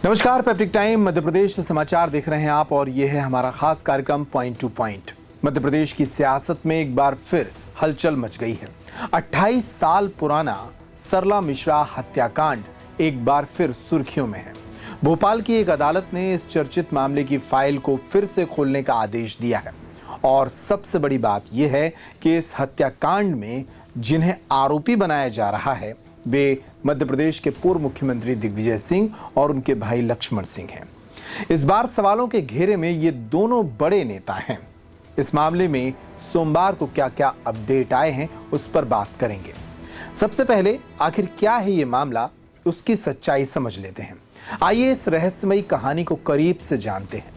नमस्कार, peptic time Madhya Pradesh से समाचार देख रहे हैं आप और ये है हमारा खास कार्यक्रम point two point. Madhya Pradesh की सियासत में एक बार फिर हलचल मच गई है। 28 साल पुराना सरला मिश्रा हत्याकांड एक बार फिर सुर्खियों में है। भोपाल की एक अदालत ने इस चर्चित मामले की फाइल को फिर से खोलने का आदेश दिया है और सबसे बड़ी बात यह है कि इस हत्याकांड में जिन्हें आरोपी बनाया जा रहा है वे मध्य प्रदेश के पूर्व मुख्यमंत्री दिग्विजय सिंह और उनके भाई लक्ष्मण सिंह हैं। इस बार सवालों के घेरे में ये दोनों बड़े नेता हैं। इस मामले में सोमवार को क्या क्या अपडेट आए हैं उस पर बात करेंगे। सबसे पहले आखिर क्या है ये मामला, उसकी सच्चाई समझ लेते हैं। आइए इस रहस्यमयी कहानी को करीब से जानते हैं।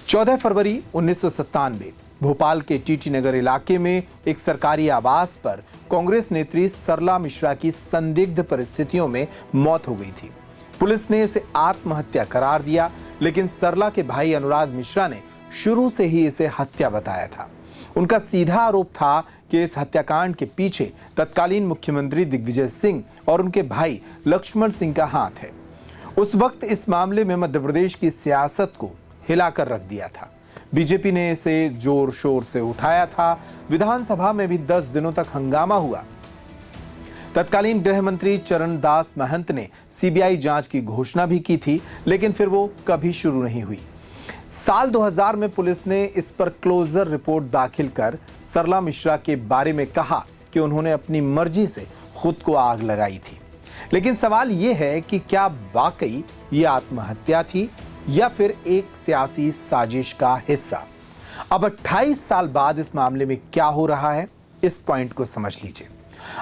14 फरवरी 1997 भोपाल के टीटी नगर इलाके में एक सरकारी आवास पर कांग्रेस नेत्री सरला मिश्रा की संदिग्ध परिस्थितियों में मौत हो गई थी। पुलिस ने इसे आत्महत्या करार दिया, लेकिन सरला के भाई अनुराग मिश्रा ने शुरू से ही इसे हत्या बताया था। उनका सीधा आरोप था कि इस हत्याकांड के पीछे तत्कालीन मुख्यमंत्री दिग्विजय सिंह और उनके भाई लक्ष्मण सिंह का हाथ है। उस वक्त इस मामले में मध्य प्रदेश की सियासत को हिलाकर रख दिया था। बीजेपी ने इसे जोर शोर से उठाया था। विधानसभा में भी 10 दिनों तक हंगामा हुआ। तत्कालीन गृह मंत्री चरणदास महंत ने सीबीआई जांच की घोषणा भी की थी, लेकिन फिर वो कभी शुरू नहीं हुई। साल 2000 में पुलिस ने इस पर क्लोजर रिपोर्ट दाखिल कर सरला मिश्रा के बारे में कहा कि उन्होंने अपनी मर्जी से खुद को आग लगाई थी। लेकिन सवाल यह है कि क्या वाकई ये आत्महत्या थी या फिर एक सियासी साजिश का हिस्सा। अब 28 साल बाद इस मामले में क्या हो रहा है, इस पॉइंट को समझ लीजिए।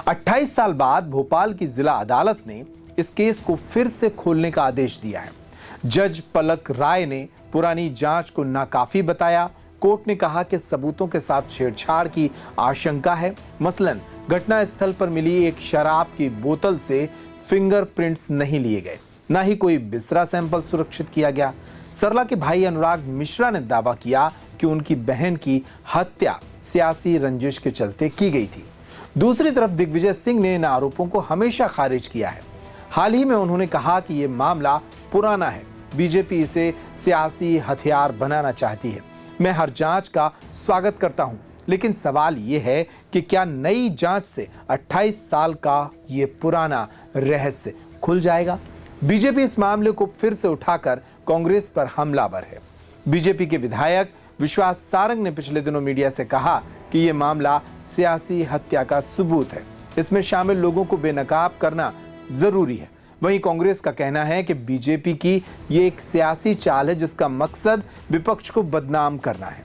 28 साल बाद भोपाल की जिला अदालत ने इस केस को फिर से खोलने का आदेश दिया है। जज पलक राय ने पुरानी जांच को नाकाफी बताया। कोर्ट ने कहा कि सबूतों के साथ छेड़छाड़ की आशंका है। मसलन घटनास्थल पर मिली एक शराब की बोतल से फिंगरप्रिंट्स नहीं लिए गए, ना ही कोई बिसरा सैंपल सुरक्षित किया गया। सरला के भाई अनुराग मिश्रा ने दावा किया कि उनकी बहन की हत्या सियासी रंजिश के चलते की गई थी। दूसरी तरफ दिग्विजय सिंह ने इन आरोपों को हमेशा खारिज किया है। हाल ही में उन्होंने कहा कि यह मामला पुराना है, बीजेपी इसे सियासी हथियार बनाना चाहती है। मैं हर जांच का स्वागत करता हूं, लेकिन सवाल यह है कि क्या नई जांच से 28 साल का ये पुराना रहस्य खुल जाएगा। बीजेपी इस मामले को फिर से उठाकर कांग्रेस पर हमलावर है। बीजेपी के विधायक विश्वास सारंग ने पिछले दिनों मीडिया से कहा कि यह मामला सियासी हत्या का सबूत है, इसमें शामिल लोगों को बेनकाब करना जरूरी है। वहीं कांग्रेस का कहना है कि बीजेपी की यह एक सियासी चाल है जिसका मकसद विपक्ष को बदनाम करना है।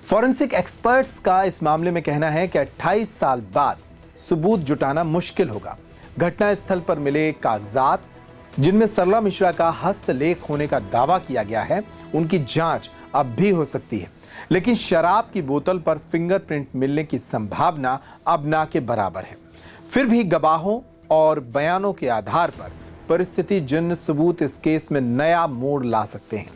फॉरेंसिक एक्सपर्ट्स का इस मामले में कहना है कि 28 साल बाद सबूत जुटाना मुश्किल होगा। घटनास्थल पर मिले कागजात जिनमें सरला मिश्रा का हस्तलेख होने का दावा किया गया है, उनकी जांच अब भी हो सकती है, लेकिन शराब की बोतल पर फिंगरप्रिंट मिलने की संभावना अब ना के बराबर है। फिर भी गवाहों और बयानों के आधार पर परिस्थिति जन्य सबूत इस केस में नया मोड़ ला सकते हैं।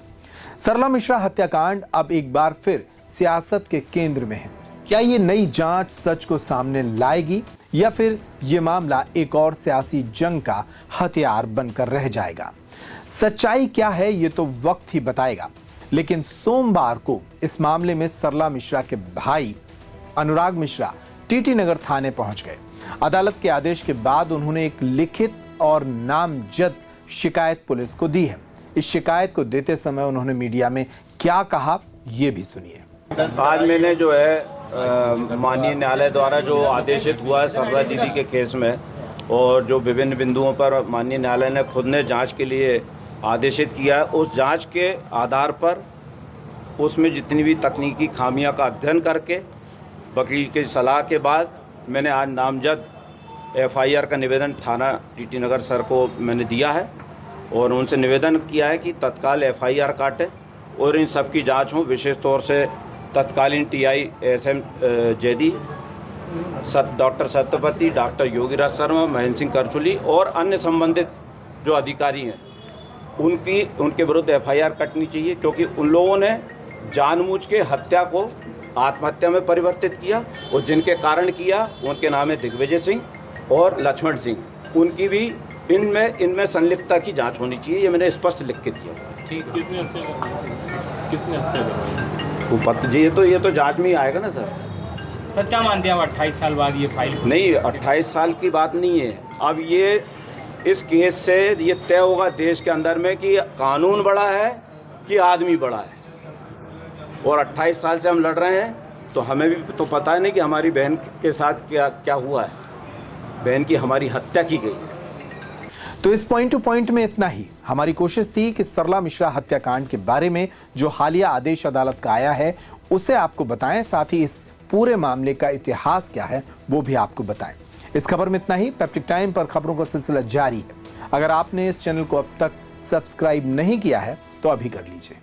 सरला मिश्रा हत्याकांड अब एक बार फिर सियासत के केंद्र में है। क्या ये नई जांच सच को सामने लाएगी या फिर ये मामला एक और सियासी जंग का हथियार बनकर रह जाएगा। सच्चाई क्या है ये तो वक्त ही बताएगा, लेकिन सोमवार को इस मामले में सरला मिश्रा के भाई अनुराग मिश्रा टीटी नगर थाने पहुंच गए। अदालत के आदेश के बाद उन्होंने एक लिखित और नामजद शिकायत पुलिस को दी है। इस शिकायत को देते समय उन्होंने मीडिया में क्या कहा, ये भी सुनिए। आज मैंने जो है माननीय न्यायालय द्वारा जो आदेशित हुआ है सरला दीदी के केस में, और जो विभिन्न बिंदुओं पर माननीय न्यायालय ने खुद ने जांच के लिए आदेशित किया है, उस जांच के आधार पर उसमें जितनी भी तकनीकी खामियां का अध्ययन करके वकील की सलाह के बाद मैंने आज नामजद एफआईआर का निवेदन थाना टीटी नगर सर को मैंने दिया है और उनसे निवेदन किया है कि तत्काल एफआईआर काटे और इन सब की जाँच हो। विशेष तौर से तत्कालीन TI S M Zaidi, doctor Satyapati, doctor Yogiraj Sharma, Mahendra Singh Karchuli और अन्य संबंधित जो अधिकारी हैं उनके विरुद्ध एफआईआर कटनी चाहिए, क्योंकि उन लोगों ने जानबूझ के हत्या को आत्महत्या में परिवर्तित किया और जिनके कारण किया उनके नाम है दिग्विजय सिंह और लक्ष्मण सिंह। उनकी भी इनमें संलिप्तता की जांच होनी चाहिए, ये मैंने स्पष्ट लिख के दिया। ठीक, किसने हत्या करवाई? वो पता जी, ये तो जांच में ही आएगा ना सर। सर क्या मानते हैं आप 28 साल बाद ये फाइल? नहीं, 28 साल की बात नहीं है। अब ये इस केस से ये तय होगा देश के अंदर में कि कानून बड़ा है कि आदमी बड़ा है। और 28 साल से हम लड़ रहे हैं, तो हमें भी तो पता है नहीं कि हमारी बहन के साथ क्या हुआ है। बहन की हमारी हत्या की गई है। तो इस पॉइंट टू पॉइंट में इतना ही। हमारी कोशिश थी कि सरला मिश्रा हत्याकांड के बारे में जो हालिया आदेश अदालत का आया है उसे आपको बताएं, साथ ही इस पूरे मामले का इतिहास क्या है वो भी आपको बताएं। इस खबर में इतना ही। पेप्टिक टाइम पर खबरों का सिलसिला जारी है। अगर आपने इस चैनल को अब तक सब्सक्राइब नहीं किया है तो अभी कर लीजिए।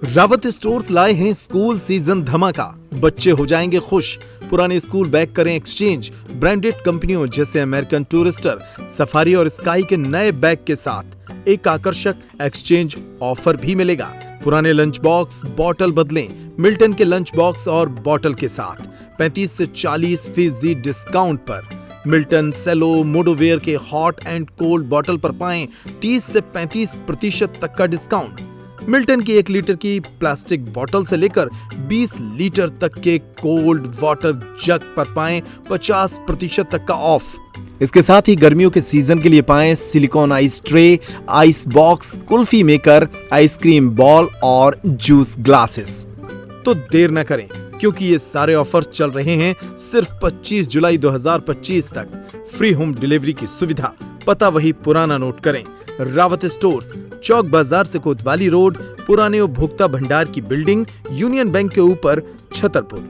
रावत स्टोर्स लाए हैं स्कूल सीजन धमाका। बच्चे हो जाएंगे खुश। पुराने स्कूल बैग करें एक्सचेंज। ब्रांडेड कंपनियों जैसे अमेरिकन टूरिस्टर, सफारी और स्काई के नए बैग के साथ एक आकर्षक एक्सचेंज ऑफर भी मिलेगा। पुराने लंच बॉक्स बॉटल बदलें मिल्टन के लंच बॉक्स और बॉटल के साथ 35 से 40% डिस्काउंट पर। मिल्टन, सेलो, मोडोवेयर के हॉट एंड कोल्ड बॉटल पर पाएं 30 से 35% तक का डिस्काउंट। मिल्टन की 1 लीटर की प्लास्टिक बोतल से लेकर 20 लीटर तक के कोल्ड वाटर जग पर पाएं 50% तक का ऑफ। इसके साथ ही गर्मियों के सीजन के लिए पाएं silicon ice tray, ice box, kulfi maker, ice cream ball और जूस ग्लासेस। तो देर न करें, क्योंकि ये सारे ऑफर्स चल रहे हैं सिर्फ 25 जुलाई 2025 तक। फ्री होम डिलीवरी की सुविधा। पता वही पुराना नोट करें। रावत स्टोर्स, चौक बाजार से कोतवाली रोड, पुराने उपभोक्ता भंडार की बिल्डिंग, यूनियन बैंक के ऊपर, छतरपुर।